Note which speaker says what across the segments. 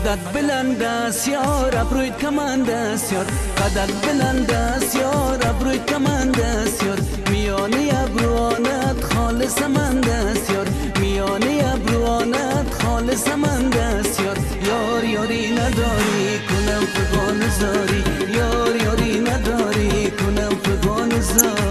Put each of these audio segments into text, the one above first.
Speaker 1: قدت بلند است یار ابرویت کمند است یار قدت بلند است یار ابرویت کمند است یار میانی ابروانت خالص مند است یار میانی ابروانت خالص مند است یار یار یاری نداری کنم فغان زاری یار یاری نداری کنم فغان زاری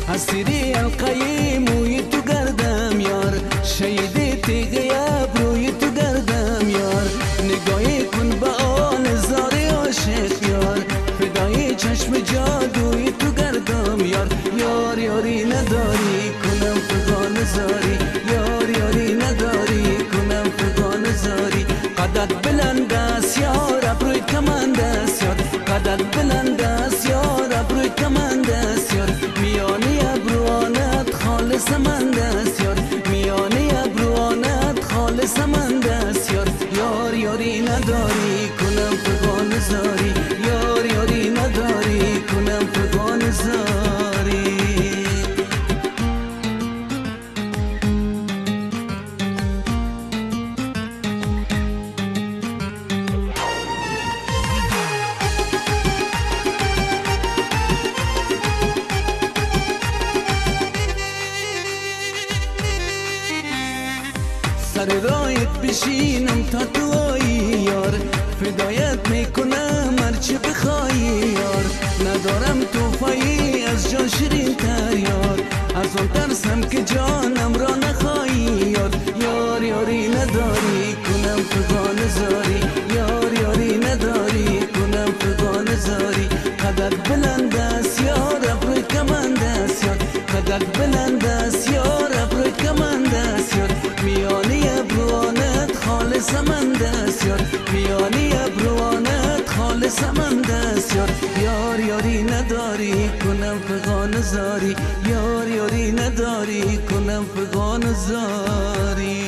Speaker 1: اسیری القیم روی تو گردم یار شهید تیغ ابروی تو گردم یار نگاهی کن به آن زاری عاشق یار فدای چشم جادوی تو گردم یار یار یاری نداری کنم فغان زاری یار یاری نداری کنم فغان زاری قدت بلند است یار ابرویت کمند است یار قدت بلند است یار ابرویت کمند است یار میانی ابروانت خالص مند است یار میانی ابروانت خالص مند است یار یار یاری نداری کنم فغان زاری یار یاری نداری کنم فغان زاری سر رایت بشینم تا توایی یار فدایت میکنم هرچی بخوایی یار ندارم توفایی از جان شیرین تر یار از آن ترسم که جانم را نخواهی یار یار یاری نداری کنم فغان زاری یار یاری نداری کنم فغان زاری قدت بلند است یار ابرویت کمند است یار قدت بلند است یار ابرویت کمند است یار میانی ابروانت خالص مند است یار میانی ابروانت خالص مند است یار یار یاری نداری کنم فغان زاری یار یاری نداری کنم فغان زاری